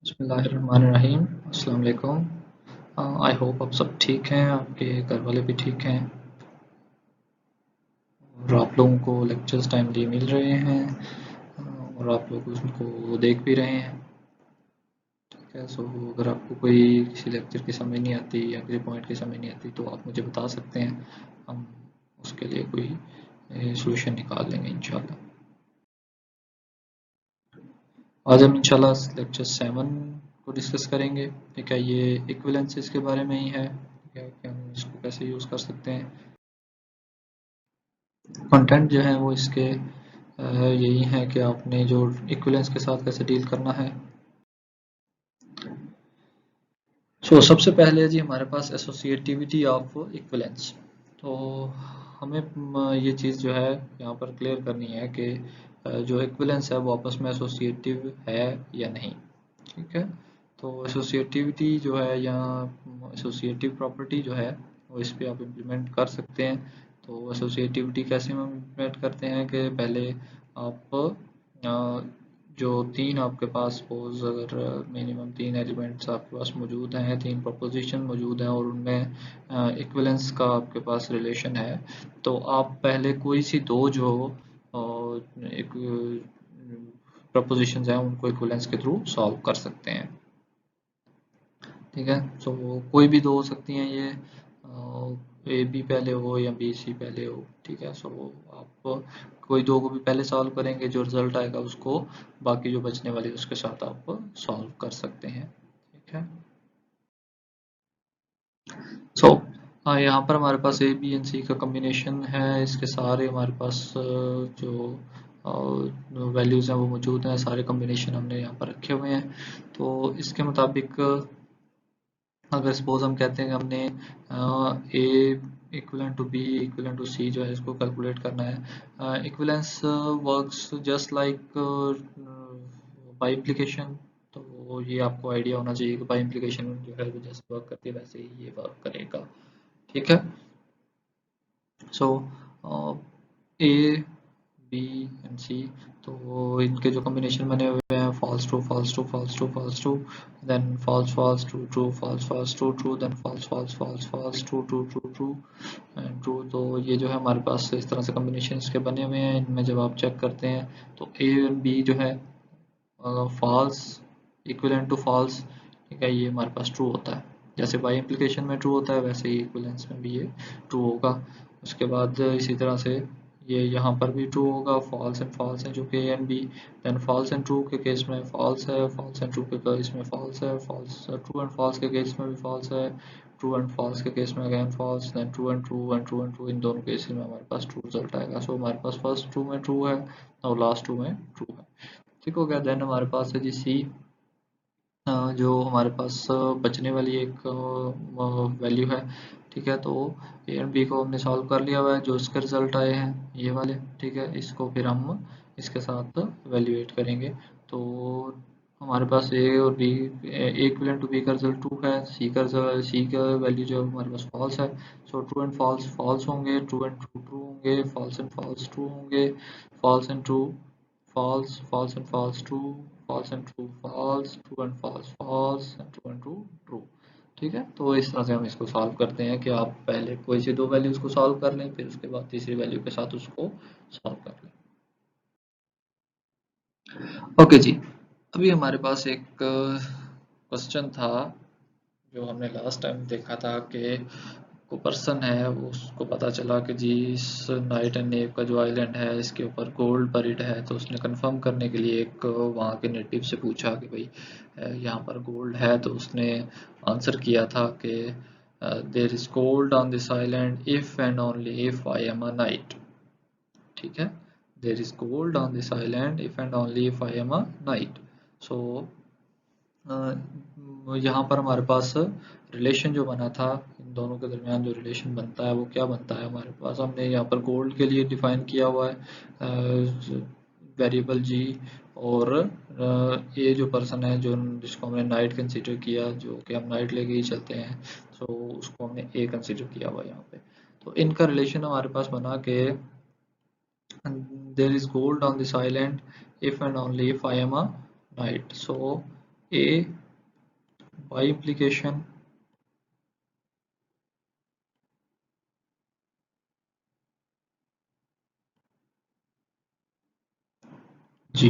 बिस्मिल्लाहिर्रहमानिर्रहीम। अस्सलाम वालेकुम। आई होप आप सब ठीक हैं, आपके घर वाले भी ठीक हैं और आप लोगों को लेक्चर्स टाइमली मिल रहे हैं और आप लोग उसको देख भी रहे हैं। ठीक है, सो अगर आपको कोई किसी लेक्चर की समझ नहीं आती या किसी पॉइंट की समझ नहीं आती तो आप मुझे बता सकते हैं, हम उसके लिए कोई सॉल्यूशन निकाल लेंगे इंशाल्लाह। आज हम इंशाल्लाह लेक्चर 7 को डिस्कस करेंगे। ठीक है, ये इक्विवेलेंसेस के बारे में ही है। ठीक है कि हम इसको कैसे यूज़ कर सकते हैं। कंटेंट जो है वो इसके यही है कि आपने जो इक्विवेलेंस के साथ कैसे डील करना है। सबसे पहले जी हमारे पास एसोसिएटिविटी ऑफ इक्विवेलेंस। तो हमें ये चीज़ जो है यहाँ पर क्लियर करनी है कि जो इक्विवेलेंस है वो आपस में एसोसिएटिव है या नहीं। ठीक है, तो एसोसिएटिविटी जो है या एसोसिएटिव प्रॉपर्टी जो है वो इस पे आप इम्प्लीमेंट कर सकते हैं। तो एसोसिएटिविटी कैसे हम इम्प्लीमेंट करते हैं कि पहले आप जो तीन आपके पास सपोज अगर मिनिमम तीन एलिमेंट्स आपके पास मौजूद हैं, तीन प्रपोजिशन मौजूद हैं और उनमें इक्विवेलेंस का आपके पास रिलेशन है, तो आप पहले कोई सी दो जो एक प्रपोजिशंस हैं उनको इक्विवेलेंस के थ्रू सॉल्व कर सकते हैं। ठीक है, कोई भी दो हो सकती हैं ये, ए बी पहले हो या बी सी पहले हो। ठीक है, आप कोई दो को भी पहले सॉल्व करेंगे, जो रिजल्ट आएगा उसको बाकी जो बचने वाली है उसके साथ आप सॉल्व कर सकते हैं। ठीक है, सो यहाँ पर हमारे पास ए बी एंड सी का कम्बिनेशन है। इसके सारे हमारे पास जो वैल्यूज़ हैं वो मौजूद हैं, सारे कम्बिनेशन हमने यहाँ पर रखे हुए हैं। तो इसके मुताबिक अगर सपोज हम कहते हैं कि हमने A equivalent to B equivalent to C जो है इसको कैलकुलेट करना है। Equivalence works just like biimplication. तो ये आपको आइडिया होना चाहिए कि बाय इम्प्लीकेशन जो है वो जैसे वर्क करती है वैसे ही ये वर्क करेगा। ठीक है, सो ए बी एंड सी, तो इनके जो कॉम्बिनेशन बने हुए हैं false true false true false true false true, then false false true true false false true true, then false false false false true true true true and true. तो ये जो है हमारे पास इस तरह से कॉम्बिनेशन इसके बने हुए हैं। इनमें जब आप चेक करते हैं तो ए एंड बी जो है फॉल्स इक्विवेलेंट टू फॉल्स, ठीक है, ये हमारे पास ट्रू होता है। जैसे बाई इम्प्लीकेशन में ट्रू होता है वैसे ही इक्विवेलेंस में भी ये ट्रू होगा। उसके बाद इसी तरह से ये यहाँ पर भी ट्रू होगा। फॉल्स एंड फॉल्स है जो कि A and B, then false and true के केस में फॉल्स है, फॉल्स एंड ट्रू के केस में फॉल्स है, फॉल्स ट्रू एंड फॉल्स के केस में भी फॉल्स है, ट्रू एंड फॉल्स के केस में again false, then true and true and true and true, इन दोनों केसेस में हमारे पास ट्रू रिजल्ट आएगा। हमारे पास फर्स्ट ट्रू में ट्रू है और लास्ट ट्रू में ट्रू है। ठीक हो गया। देन हमारे पास है जी सी, जो हमारे पास बचने वाली एक वैल्यू है। ठीक है, तो ए एंड बी को हमने सॉल्व कर लिया हुआ है, जो इसके रिजल्ट आए हैं ये वाले। ठीक है, इसको फिर हम इसके साथ वैल्यूएट करेंगे। तो हमारे पास ए और B, A equivalent to B का रिजल्ट ट्रू है, सी का वैल्यू जो है हमारे पास फॉल्स है। ट्रू एंड फॉल्स फॉल्स होंगे, ट्रू एंड ट्रू ट्रू होंगे, फॉल्स एंड फॉल्स ट्रू होंगे, false and true false, false and false true, false and true false, true and false false and true and true true। ठीक है, तो इस तरह से हम इसको सॉल्व करते हैं कि आप पहले कोई सी दो वैल्यूज को सॉल्व कर लें, फिर उसके बाद तीसरी वैल्यू के साथ उसको सॉल्व कर लें। ओके जी, अभी हमारे पास एक क्वेश्चन था जो हमने लास्ट टाइम देखा था कि को पर्सन है उसको पता चला कि जी इस नाइट एंड नेव का जो आइलैंड है इसके ऊपर गोल्ड बरीड है। तो उसने कंफर्म करने के लिए एक वहाँ के नेटिव से पूछा कि भाई यहाँ पर गोल्ड है। तो उसने आंसर किया था कि there is gold on this island if and only if I am a knight. ठीक है, there is gold on this island if and only if I am a knight. So यहाँ पर हमारे पास रिलेशन जो बना था, इन दोनों के दरमियान जो रिलेशन बनता है वो क्या बनता है हमारे पास, हमने यहाँ पर गोल्ड के लिए डिफाइन किया हुआ है वेरिएबल जी, और ये जो पर्सन है जो जिसको हमने नाइट कंसीडर किया, जो कि हम नाइट लेके ही चलते हैं, सो उसको हमने ए कंसीडर किया हुआ है यहाँ पे। तो इनका रिलेशन हमारे पास बना के there is gold on this island if and only if I am a knight. So A by implication G.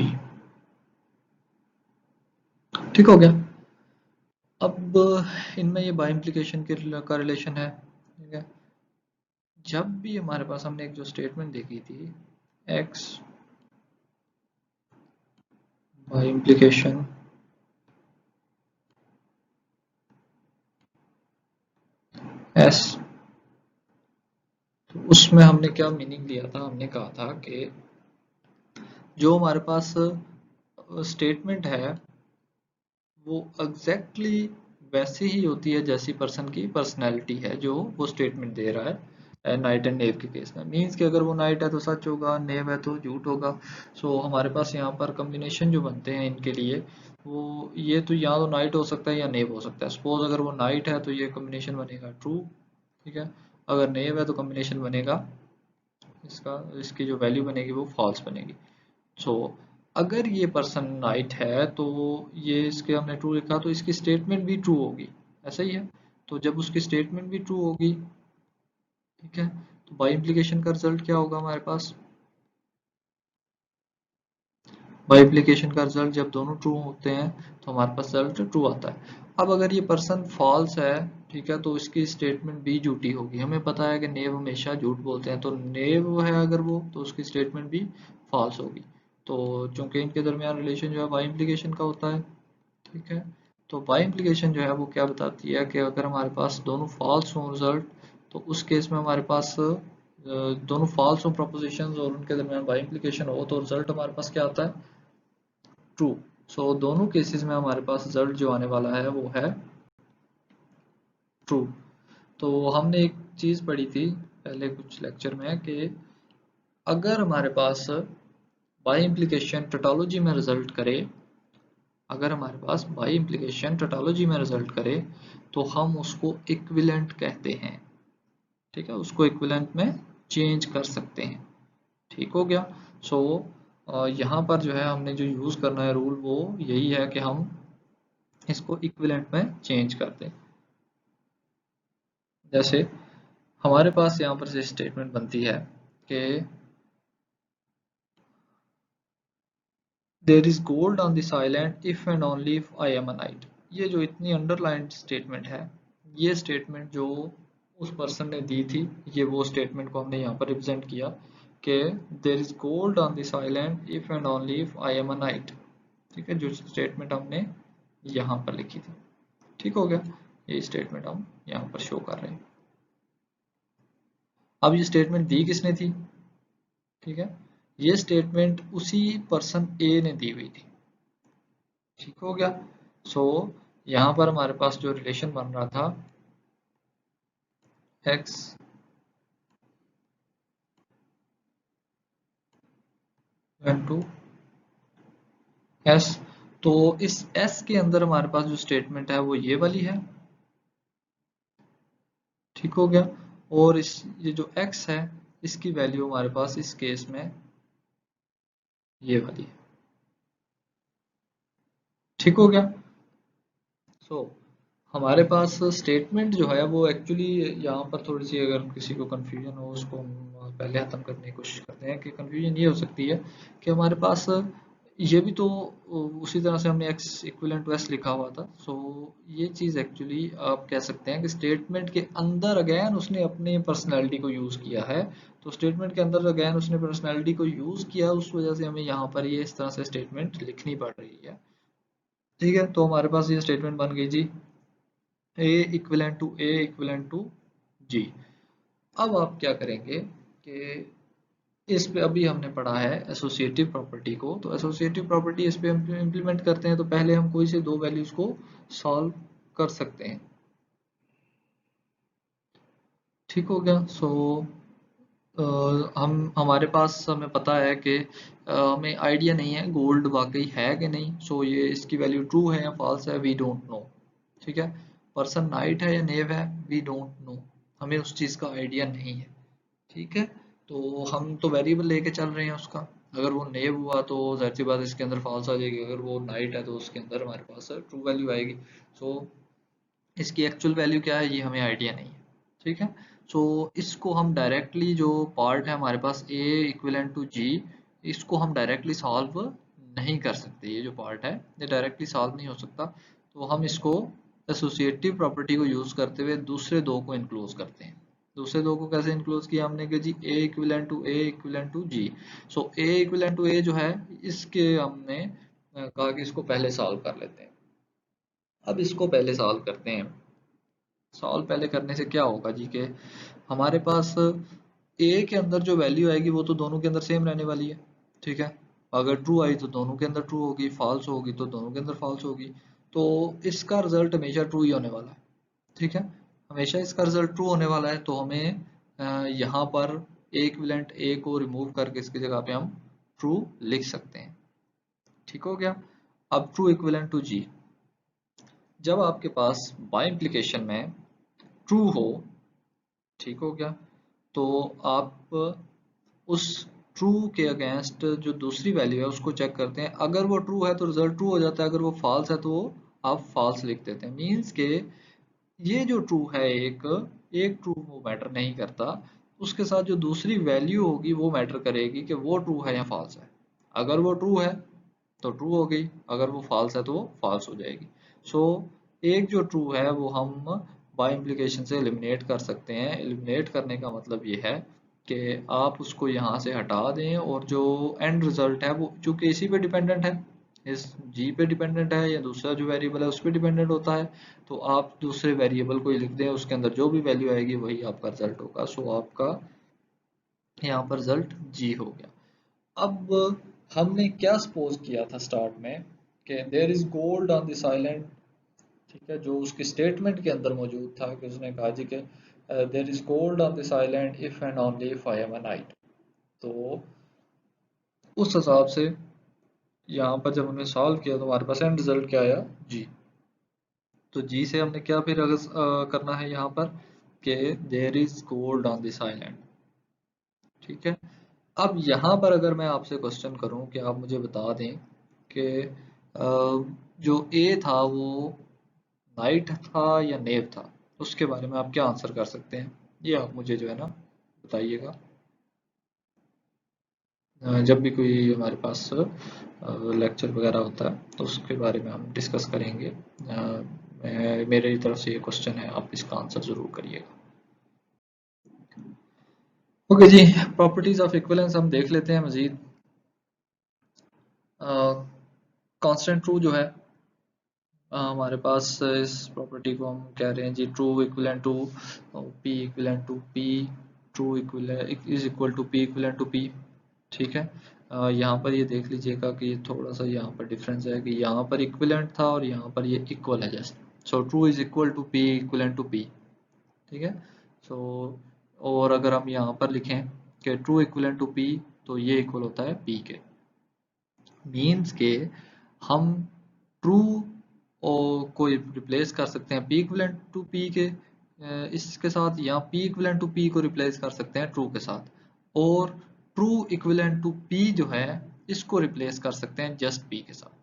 ठीक हो गया। अब इनमें ये बाई इम्प्लीकेशन का रिलेशन है, ठीक है। जब भी हमारे पास हमने एक जो स्टेटमेंट देखी थी एक्स बाई इम्प्लीकेशन एस, तो उसमें हमने क्या मीनिंग लिया था, हमने कहा था कि जो हमारे पास स्टेटमेंट है वो एग्जैक्टली वैसी ही होती है जैसी पर्सन की पर्सनैलिटी है जो वो स्टेटमेंट दे रहा है नाइट एंड नेव के केस में। मीन्स कि अगर वो नाइट है तो सच होगा, नेव है तो झूठ होगा। सो हमारे पास यहाँ पर कम्बिनेशन जो बनते हैं इनके लिए, वो ये तो या तो नाइट हो सकता है या नेव हो सकता है। सपोज अगर वो नाइट है तो ये कम्बिनेशन बनेगा ट्रू, ठीक है। अगर नेव है तो कम्बिनेशन बनेगा इसका, इसकी जो वैल्यू बनेगी वो फॉल्स बनेगी। सो अगर ये पर्सन नाइट है तो ये इसके हमने ट्रू लिखा तो इसकी स्टेटमेंट भी ट्रू होगी, ऐसा ही है। तो जब उसकी स्टेटमेंट भी ट्रू होगी, ठीक है, तो बाय इम्प्लीकेशन का रिजल्ट क्या होगा हमारे पास, बाय इम्प्लीकेशन का रिजल्ट जब दोनों ट्रू होते हैं तो हमारे पास रिजल्ट ट्रू आता है। अब अगर ये पर्सन फॉल्स है, ठीक है, तो इसकी स्टेटमेंट भी झूठी होगी। हमें पता है कि नेव हमेशा झूठ बोलते हैं, तो नेव है अगर वो, तो उसकी स्टेटमेंट भी फॉल्स होगी। तो चूंकि इनके दरमियान रिलेशन जो है बाय इम्प्लीकेशन का होता है, ठीक है। तो बाय इम्प्लीकेशन जो है वो क्या बताती है कि अगर हमारे पास दोनों फॉल्स हों रिजल्ट, तो उस केस में हमारे पास दोनों फॉल्स हों प्रोपोजिशंस और उनके दरमियान बाय इम्प्लीकेशन हो तो रिजल्ट हमारे पास क्या आता है, ट्रू। सो दोनों केसेस में हमारे पास रिजल्ट जो आने वाला है वो है ट्रू। तो हमने एक चीज पढ़ी थी पहले कुछ लेक्चर में कि अगर हमारे पास बाय इम्प्लीकेशन टोटोलॉजी में रिजल्ट करे, अगर हमारे पास बाय इम्प्लीकेशन टोटोलॉजी में रिजल्ट करे तो हम उसको इक्विवेलेंट कहते हैं, ठीक है, उसको इक्विवेलेंट में चेंज कर सकते हैं। ठीक हो गया। सो यहाँ पर जो है हमने जो यूज करना है रूल वो यही है कि हम इसको इक्विवेलेंट में चेंज कर दें। जैसे हमारे पास यहाँ पर से स्टेटमेंट बनती है कि there is gold on this island if and only if I am a knight. ये जो इतनी अंडरलाइंड स्टेटमेंट है, ये स्टेटमेंट जो उस पर्सन ने दी थी, ये वो स्टेटमेंट को हमने यहाँ पर रिप्रेजेंट किया कि there is gold on this island if and only if I am a knight. ठीक है, जो स्टेटमेंट हमने यहाँ पर लिखी थी। ठीक हो गया, ये स्टेटमेंट हम यहाँ पर शो कर रहे हैं। अब ये स्टेटमेंट दी किसने थी, ठीक है, ये स्टेटमेंट उसी पर्सन ए ने दी हुई थी। ठीक हो गया। सो यहाँ पर हमारे पास जो रिलेशन बन रहा था एक्स टू एस, तो इस एस के अंदर हमारे पास जो स्टेटमेंट है वो ये वाली है। ठीक हो गया। और इस ये जो एक्स है इसकी वैल्यू हमारे पास इस केस में ये वाली है। ठीक हो गया। सो हमारे पास स्टेटमेंट जो है वो एक्चुअली यहाँ पर थोड़ी सी, अगर किसी को कंफ्यूजन हो उसको हम पहले खत्म करने की कोशिश करते हैं कि कंफ्यूजन ये हो सकती है कि हमारे पास ये भी तो उसी तरह से हमने x इक्विवेलेंट टू s लिखा हुआ था। सो ये चीज़ एक्चुअली आप कह सकते हैं कि स्टेटमेंट के अंदर अगेन उसने अपने पर्सनैलिटी को यूज़ किया है। तो स्टेटमेंट के अंदर अगेन उसने पर्सनैलिटी को यूज़ किया, उस वजह से हमें यहाँ पर ये इस तरह से स्टेटमेंट लिखनी पड़ रही है। ठीक है, तो हमारे पास ये स्टेटमेंट बन गई G, A equivalent to A equivalent to G. अब आप क्या करेंगे कि इस पे अभी हमने पढ़ा है एसोसिएटिव प्रॉपर्टी को, तो एसोसिएटिव प्रॉपर्टी इस पे हम इम्प्लीमेंट करते हैं। तो पहले हम कोई से दो वैल्यूज को सॉल्व कर सकते हैं। ठीक हो गया। सो हम हमारे पास हमें पता है कि हमें आइडिया नहीं है गोल्ड वाकई है कि नहीं। सो ये इसकी वैल्यू ट्रू है या फॉल्स है वी डोंट नो। ठीक है, पर्सन नाइट है या नेव है वी डोंट नो, हमें उस चीज़ का आइडिया नहीं है। ठीक है, तो हम तो वेरिएबल लेके चल रहे हैं उसका। अगर वो नेव हुआ तो जाहिर सी बात है इसके अंदर फॉल्स आ जाएगी, अगर वो नाइट है तो उसके अंदर हमारे पास ट्रू वैल्यू आएगी। सो इसकी एक्चुअल वैल्यू क्या है ये हमें आइडिया नहीं है, ठीक है। सो इसको हम डायरेक्टली जो पार्ट है हमारे पास ए इक्विवेलेंट टू जी, इसको हम डायरेक्टली सॉल्व नहीं कर सकते, ये जो पार्ट है ये डायरेक्टली सॉल्व नहीं हो सकता। तो हम इसको एसोसिएटिव प्रॉपर्टी को यूज करते हुए दूसरे दो को इनक्लोज करते हैं। दूसरे दो को कैसे इनक्लोज किया हमने कि G A equivalent to G. So A equivalent to A जो है इसके हमने कहा कि इसको पहले सॉल्व कर लेते हैं। अब इसको पहले सॉल्व करते हैं। सॉल्व पहले करने से क्या होगा जी के हमारे पास ए के अंदर जो वैल्यू आएगी वो तो दोनों के अंदर सेम रहने वाली है, ठीक है। अगर ट्रू आई तो दोनों के अंदर ट्रू होगी, फॉल्स होगी तो दोनों के अंदर फॉल्स होगी। तो इसका रिजल्ट हमेशा ट्रू ही होने वाला है, ठीक है। हमेशा इसका रिजल्ट ट्रू होने वाला है, तो हमें यहाँ पर ए इक्विवेलेंट ए को रिमूव करके इसकी जगह पे हम ट्रू लिख सकते हैं, ठीक हो गया। अब ट्रू इक्विवेलेंट टू जी, जब आपके पास बाय इम्प्लीकेशन में ट्रू हो, ठीक हो गया, तो आप उस ट्रू के अगेंस्ट जो दूसरी वैल्यू है उसको चेक करते हैं। अगर वो ट्रू है तो रिजल्ट ट्रू हो जाता है, अगर वो फॉल्स है तो आप फॉल्स लिख देते हैं। मीन्स के ये जो ट्रू है एक एक ट्रू वो मैटर नहीं करता, उसके साथ जो दूसरी वैल्यू होगी वो मैटर करेगी कि वो ट्रू है या फॉल्स है। अगर वो ट्रू है तो ट्रू हो गई, अगर वो फॉल्स है तो वो फॉल्स हो जाएगी। सो एक जो ट्रू है वो हम बाय इम्प्लीकेशन से एलिमिनेट कर सकते हैं। एलिमिनेट करने का मतलब ये है कि आप उसको यहाँ से हटा दें और जो एंड रिजल्ट है वो चूंकि इसी पे डिपेंडेंट है, इस जी पे डिपेंडेंट है या दूसरा जो वेरिएबल है उस पे डिपेंडेंट होता है, तो आप दूसरे वेरिएबल को ही लिख दें, उसके अंदर जो भी वैल्यू आएगी वही आपका रिजल्ट होगा। सो आपका यहाँ पर रिजल्ट जी हो गया। अब हमने क्या सपोज किया था स्टार्ट में कि there is gold on this island, ठीक है, जो उसकी स्टेटमेंट के अंदर मौजूद था कि उसने कहा जी कि there is gold on this island if and only if I am a knight. तो उस हिसाब से यहाँ पर जब हमने सॉल्व किया तो हमारे पास एंड रिजल्ट क्या आया जी। तो जी से हमने क्या फिर अगर करना है यहाँ पर कि there is gold on this island, ठीक है। अब यहाँ पर अगर मैं आपसे क्वेश्चन करूं कि आप मुझे बता दें कि जो ए था वो नाइट था या नेव था, उसके बारे में आप क्या आंसर कर सकते हैं, ये आप मुझे जो है ना बताइएगा। जब भी कोई हमारे पास लेक्चर वगैरह होता है तो उसके बारे में हम डिस्कस करेंगे। मेरी तरफ से ये क्वेश्चन है, आप इसका आंसर जरूर करिएगा। ओके जी, प्रॉपर्टीज ऑफ इक्विवेलेंस हम देख लेते हैं मजीद। कांस्टेंट ट्रू जो है हमारे पास इस प्रॉपर्टी को हम कह रहे हैं G true equivalent to P equivalent to P, true equivalent is equal to P equivalent to P, ठीक है। यहाँ पर ये देख लीजिएगा कि थोड़ा सा यहाँ पर डिफरेंस है कि यहाँ पर इक्विवेलेंट था और यहाँ पर ये इक्वल है just. So true is equal to P equivalent to P, ठीक है। सो और अगर हम यहाँ पर लिखें कि ट्रू इक्विवेलेंट टू पी तो ये इक्वल होता है पी के। मीन्स के हम ट्रू को रिप्लेस कर सकते हैं पी इक्विवेलेंट टू पी के इसके साथ, या पी इक्विवेलेंट टू पी को रिप्लेस कर सकते हैं ट्रू के साथ, और ट्रू इक्विवेलेंट टू पी जो है इसको रिप्लेस कर सकते हैं जस्ट पी के साथ,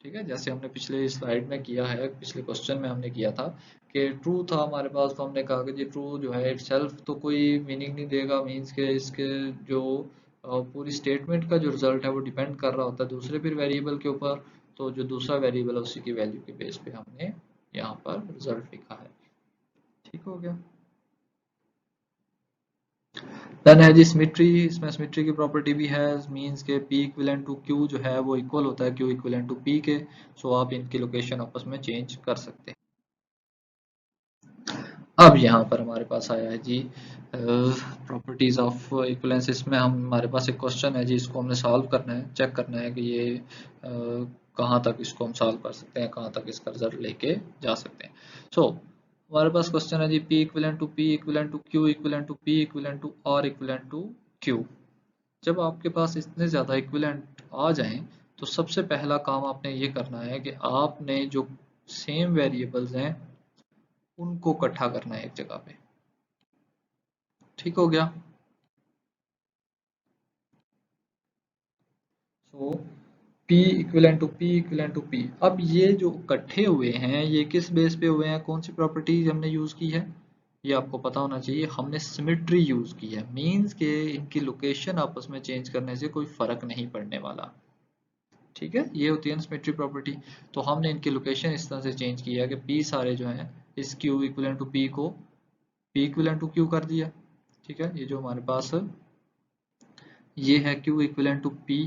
ठीक है। जैसे हमने पिछले स्लाइड में किया है, पिछले क्वेश्चन में हमने किया था कि ट्रू था हमारे पास तो हमने कहा कि जी ट्रू जो है इटसेल्फ तो कोई मीनिंग नहीं देगा, मीन्स के इसके जो पूरी स्टेटमेंट का जो रिजल्ट है वो डिपेंड कर रहा होता है दूसरे फिर वेरिएबल के ऊपर। तो जो दूसरा वेरिएबल है उसी की वैल्यू के बेस पे हमने यहाँ पर रिजल्ट लिखा है, ठीक हो गया। देन है जी सिमेट्री, इसमें सिमेट्री की प्रॉपर्टी भी है, मींस के p इक्विवेलेंट टू q जो है वो इक्वल होता है q इक्विवेलेंट टू p के। सो आप इनकी लोकेशन आपस में चेंज कर सकते हैं। अब यहाँ पर हमारे पास आया है जी प्रॉपर्टीज ऑफ इक्विवेलेंस। इसमें हम हमारे पास एक क्वेश्चन है जी, इसको हमने सॉल्व करना है, चेक करना है कि ये कहाँ तक इसको हम सॉल्व कर सकते हैं, कहाँ तक इसका रिजल्ट लेके जा सकते हैं। सो हमारे पास क्वेश्चन है जी p equivalent to p equivalent to q equivalent to p equivalent to r equivalent to q। जब आपके पास इतने ज़्यादा इक्विवेलेंट आ जाएं तो सबसे पहला काम आपने ये करना है कि आपने जो सेम वेरिएबल्स हैं उनको इकट्ठा करना है एक जगह पे, ठीक हो गया। So P equivalent to P equivalent to P। अब ये जो इकट्ठे हुए हैं ये किस बेस पे हुए हैं, कौन सी प्रॉपर्टीज हमने यूज की है, ये आपको पता होना चाहिए। हमने सिमेट्री यूज की है, मींस के इनकी लोकेशन आपस में चेंज करने से कोई फर्क नहीं पड़ने वाला। ठीक है, ये होती है सिमेट्री प्रॉपर्टी। तो हमने इनकी लोकेशन इस तरह से चेंज किया कि P सारे जो हैं इस Q इक्विलेंट टू P को P इक्विलेंट टू Q कर दिया। ठीक है, ये जो हमारे पास ये है Q इक्विलेंट टू P।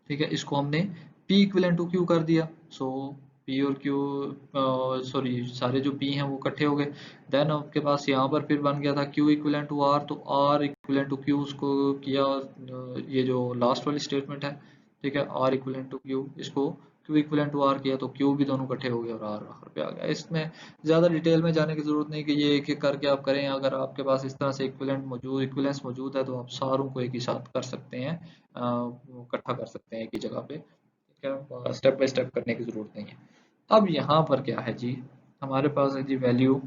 ठीक है, इसको हमने P इक्विलेंट टू Q कर दिया। सो P और Q, सॉरी सारे जो P हैं वो इकट्ठे हो गए। देन आपके पास यहाँ पर फिर बन गया था Q इक्विलेंट टू R, तो R इक्विलेंट टू Q उसको किया, ये जो लास्ट वाली स्टेटमेंट है। ठीक है, R इक्विलेंट टू Q, इसको Q इक्विलेंट टू R किया तो Q भी दोनों इकट्ठे हो गए और R आखिर पे आ गया। इसमें ज़्यादा डिटेल में जाने की ज़रूरत नहीं कि ये एक एक करके आप करें। अगर आपके पास इस तरह से इक्विलेंस मौजूद है तो आप सारों को एक ही साथ कर सकते हैं, इकट्ठा कर सकते हैं एक ही जगह पे। ठीक है, स्टेप बाय स्टेप करने की जरूरत नहीं है। अब यहाँ पर क्या है जी, हमारे पास है G value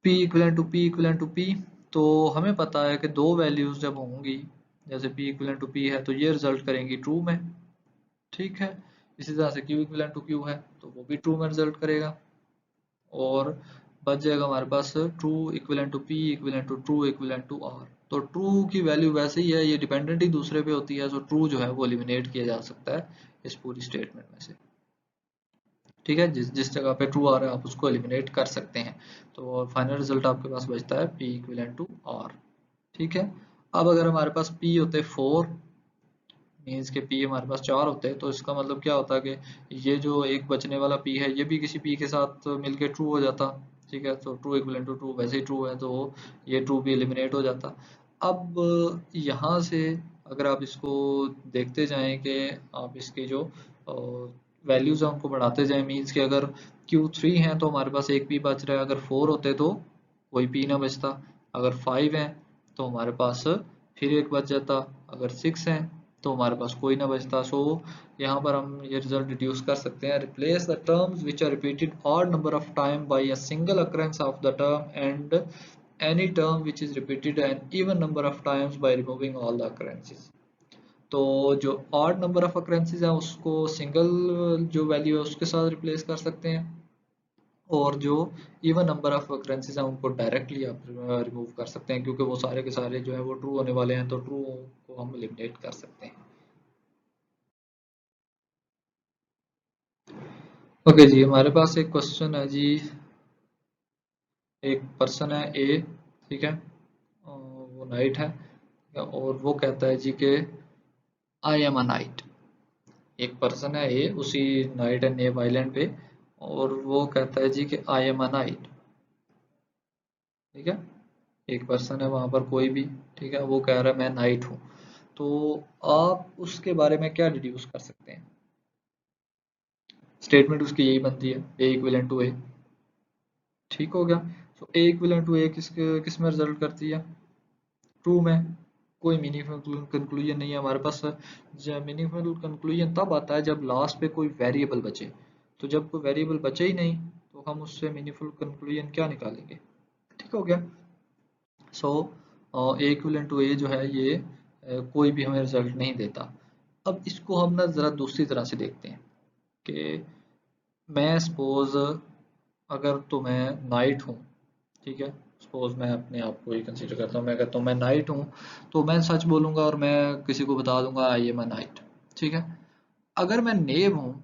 P equivalent to P equivalent to P। तो हमें पता है कि दो वैल्यूज जब होंगी, जैसे P इक्विलेंट टू P है तो ये रिजल्ट करेंगी ट्रू में। ठीक है, इसी तरह से Q इक्विलेंट टू Q है तो वो भी ट्रू में रिजल्ट करेगा। और बच जाएगा हमारे पास true equivalent to P equivalent to true equivalent to R। तो ट्रू की वैल्यू वैसे ही है, ये डिपेंडेंट ही दूसरे पे होती है, तो ट्रू जो है वो एलिमिनेट किया जा सकता है इस पूरी स्टेटमेंट में से। ठीक है, जिस जिस जगह पे ट्रू आ रहा है आप उसको एलिमिनेट कर सकते हैं। तो फाइनल रिजल्ट आपके पास बचता है P इक्विलेंट टू R। ठीक है, अब अगर हमारे पास P होते 4, मीन्स के P हमारे पास 4 होते हैं, तो इसका मतलब क्या होता है कि ये जो एक बचने वाला P है ये भी किसी P के साथ मिलके ट्रू हो जाता। ठीक है, तो ट्रू इक्विवेलेंट टू ट्रू वैसे ही ट्रू है तो ये ट्रू भी एलिमिनेट हो जाता। अब यहाँ से अगर आप इसको देखते जाएं कि आप इसके जो वैल्यूज हैं उनको बढ़ाते जाएं, मीन्स कि अगर Q3 है तो हमारे पास एक P बच रहा है, अगर 4 होते तो कोई P ना बचता, अगर 5 है तो हमारे पास फिर एक बच जाता, अगर 6 है तो हमारे पास कोई ना बचता। सो यहाँ पर हम ये रिजल्ट डिड्यूस कर सकते हैं, replace the terms which are repeated odd number of time by a single occurrence of the term and any term which is repeated an even number of times by removing all the occurrences. तो जो odd number of occurrences है उसको single जो value है उसके साथ replace कर सकते हैं, और जो इवन नंबर ऑफ अकरेंसेस हैं उनको डायरेक्टली आप रिमूव कर सकते हैं, क्योंकि वो सारे के सारे जो है वो ट्रू होने वाले हैं, तो ट्रू को हम एलिमिनेट कर सकते हैं। ओके जी, हमारे पास एक क्वेश्चन है जी। एक पर्सन है ए, ठीक है, वो नाइट है, और वो कहता है जी कि आई एम अ नाइट। एक पर्सन है ए, उसी नाइट है नेव आइलैंड पे, और वो कहता है जी कि आई एम अ नाइट। ठीक है, एक पर्सन है वहां पर कोई भी, ठीक है, वो कह रहा है मैं नाइट हूँ। तो आप उसके बारे में क्या डिड्यूस कर सकते हैं? स्टेटमेंट उसकी यही बनती है ए इक्विवेलेंट टू ए। ठीक हो गया। तो ए इक्विवेलेंट टू ए किस में रिजल्ट करती है? ट्रू में। कोई मीनिंगफुल कंक्लूजन नहीं है हमारे पास। मीनिंगफुल कंक्लूजन तब आता है जब लास्ट पे कोई वेरिएबल बचे। तो जब कोई वेरिएबल बचे ही नहीं तो हम उससे मीनिंगफुल कंक्लूजन क्या निकालेंगे? ठीक हो गया। सो ए इक्विवेलेंट टू ए जो है ये कोई भी हमें रिजल्ट नहीं देता। अब इसको हम ना ज़रा दूसरी तरह से देखते हैं कि मैं सपोज अगर तो मैं नाइट हूँ, ठीक है, सपोज मैं अपने आप को ही कंसीडर करता हूँ, मैं कहता हूँ मैं नाइट हूँ, तो मैं सच बोलूँगा और मैं किसी को बता दूंगा आई एम अ नाइट। ठीक है, अगर मैं नेव हूँ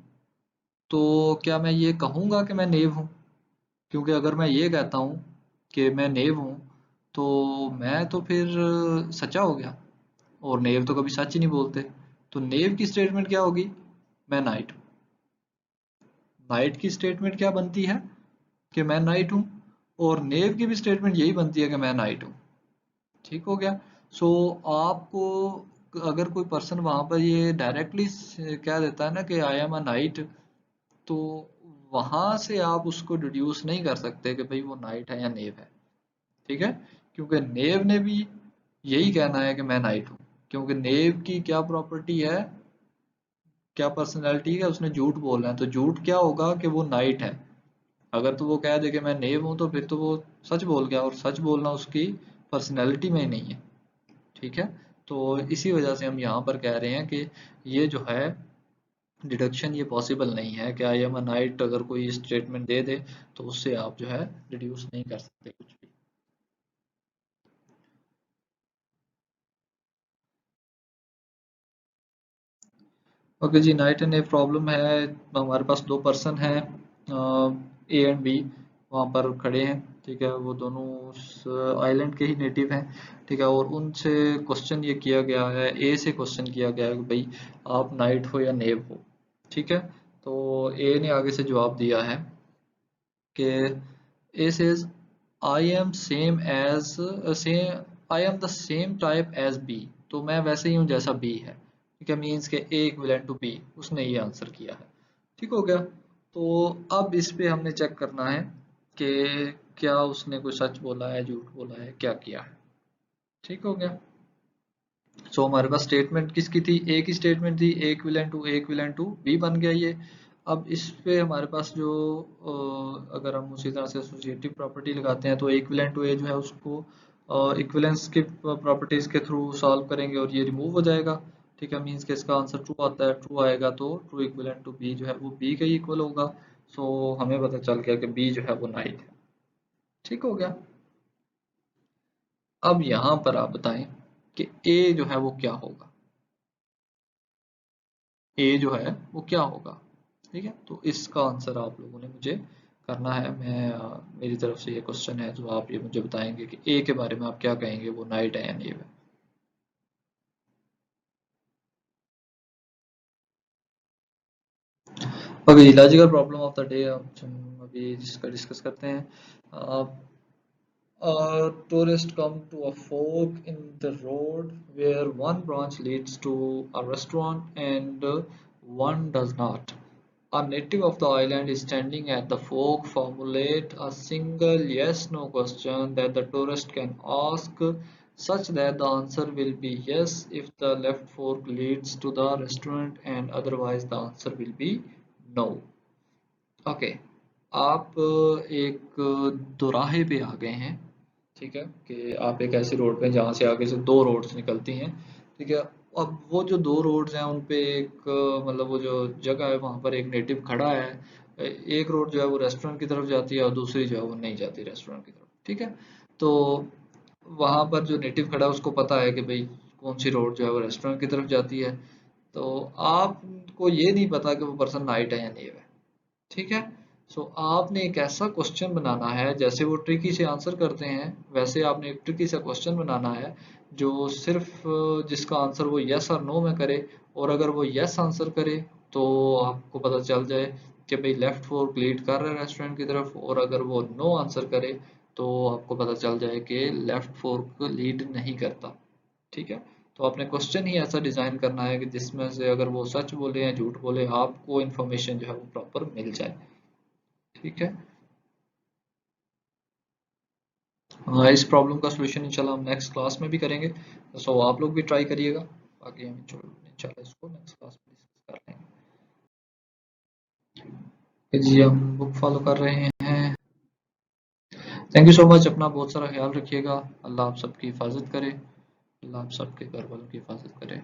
तो क्या मैं ये कहूँगा कि मैं नेव हूँ? क्योंकि अगर मैं ये कहता हूँ कि मैं नेव हूँ तो मैं तो फिर सच्चा हो गया, और नेव तो कभी सच ही नहीं बोलते। तो नेव की स्टेटमेंट क्या होगी? मैं नाइट हूँ। नाइट की स्टेटमेंट क्या बनती है? कि मैं नाइट हूँ। और नेव की भी स्टेटमेंट यही बनती है कि मैं नाइट हूँ। ठीक हो गया। सो आपको अगर कोई पर्सन वहां पर ये डायरेक्टली कह देता है ना कि आई एम अ नाइट, तो वहां से आप उसको डिड्यूस नहीं कर सकते कि भाई वो नाइट है या नेव है। ठीक है, क्योंकि नेव ने भी यही कहना है कि मैं नाइट हूँ, क्योंकि नेव की क्या प्रॉपर्टी है, क्या पर्सनैलिटी है, उसने झूठ बोलना है, तो झूठ क्या होगा कि वो नाइट है। अगर तो वो कह दे कि मैं नेव हूं तो फिर तो वो सच बोल गया, और सच बोलना उसकी पर्सनैलिटी में ही नहीं है। ठीक है, तो इसी वजह से हम यहाँ पर कह रहे हैं कि ये जो है डिडक्शन ये पॉसिबल नहीं है कि आई एम अ नाइट अगर कोई स्टेटमेंट दे दे तो उससे आप जो है रिड्यूस नहीं कर सकते कुछ भी। ओके जी, नाइट एंड ए प्रॉब्लम है। हमारे पास दो पर्सन हैं, ए एंड बी, वहाँ पर खड़े हैं। ठीक है, वो दोनों उस आइलैंड के ही नेटिव हैं। ठीक है, और उनसे क्वेश्चन ये किया गया है, ए से क्वेश्चन किया गया है कि भाई आप नाइट हो या नेव हो। ठीक है, तो ए ने आगे से जवाब दिया है कि A says I am same as same, I am the same type as B, तो मैं वैसे ही हूँ जैसा बी है। ठीक है, मीन्स के ए इक्विवेलेंट टू बी, उसने ये आंसर किया है। ठीक हो गया। तो अब इस पे हमने चेक करना है कि क्या उसने कोई सच बोला है, झूठ बोला है, क्या किया है। ठीक हो गया। सो हमारे पास स्टेटमेंट किसकी थी, ए की स्टेटमेंट थी, ए इक्विवेलेंट टू बी बन गया ये। अब इस पे हमारे पास जो अगर हम उसी तरह से एसोसिएटिव प्रॉपर्टी लगाते हैं तो इक्विवेलेंट टू ए जो है उसको इक्विवेलेंस के प्रॉपर्टीज के थ्रू सॉल्व करेंगे और ये रिमूव हो जाएगा। ठीक है, मीन्स के इसका आंसर ट्रू आता है, ट्रू आएगा तो ट्रू इक्विवेलेंट टू बी जो है वो बी का इक्वल होगा। सो हमें पता चल गया कि बी जो है वो नाइट है। ठीक हो गया। अब यहाँ पर आप बताएं कि ए जो है वो क्या होगा, ए जो है वो क्या होगा। ठीक है, तो इसका आंसर आप लोगों ने मुझे करना है। मैं मेरी तरफ से ये क्वेश्चन है जो आप ये मुझे बताएंगे कि ए के बारे में आप क्या कहेंगे, वो नाइट है या नेव है। Okay, logical problem of the day हम अभी जिसका डिस्कस करते हैं। Tourists come to a fork in the road where one branch leads to a restaurant and one does not. A native of the island is standing at the fork. Formulate a single yes/no question that the tourist can ask, such that the answer will be yes if the left fork leads to the restaurant and otherwise the answer will be no. Okay, आप एक दोराहे पे आ गए हैं। ठीक है, कि आप एक ऐसी रोड पे जहाँ से आगे से दो रोड्स निकलती हैं। ठीक है, अब वो जो दो रोड्स हैं उन पे एक मतलब वो जो जगह है वहाँ पर एक नेटिव खड़ा है। एक रोड जो है वो रेस्टोरेंट की तरफ जाती है और दूसरी जो है वो नहीं जाती रेस्टोरेंट की तरफ। ठीक है, तो वहाँ पर जो नेटिव खड़ा है उसको पता है कि भाई कौन सी रोड जो है वो रेस्टोरेंट की तरफ जाती है। तो आपको ये नहीं पता कि वो पर्सन नाइट है या नहीं है। ठीक है, सो आपने एक ऐसा क्वेश्चन बनाना है, जैसे वो ट्रिकी से आंसर करते हैं वैसे आपने एक ट्रिकी सा क्वेश्चन बनाना है जो सिर्फ जिसका आंसर वो यस और नो में करे। और अगर वो यस आंसर करे तो आपको पता चल जाए कि भाई लेफ्ट फोर्क लीड कर रहा है रेस्टोरेंट की तरफ, और अगर वो नो आंसर करे तो आपको पता चल जाए कि लेफ्ट फोर्क लीड नहीं करता। ठीक है, तो आपने क्वेश्चन ही ऐसा डिजाइन करना है कि जिसमें से अगर वो सच बोले या झूठ बोले आपको इन्फॉर्मेशन जो है वो प्रॉपर मिल जाए। ठीक है, इस प्रॉब्लम का सलूशन इंशाल्लाह हम नेक्स्ट क्लास में भी करेंगे। सो आप लोग भी ट्राई करिएगा, बाकी हम इंशाल्लाह इसको नेक्स्ट क्लास में डिस्कस कर लेंगे। जी, हम बुक फॉलो कर रहे हैं। थैंक यू सो मच, अपना बहुत सारा ख्याल रखिएगा। अल्लाह आप सबकी हिफाजत करे, अल्लाह आप सबके घर वालों की हिफाजत करे।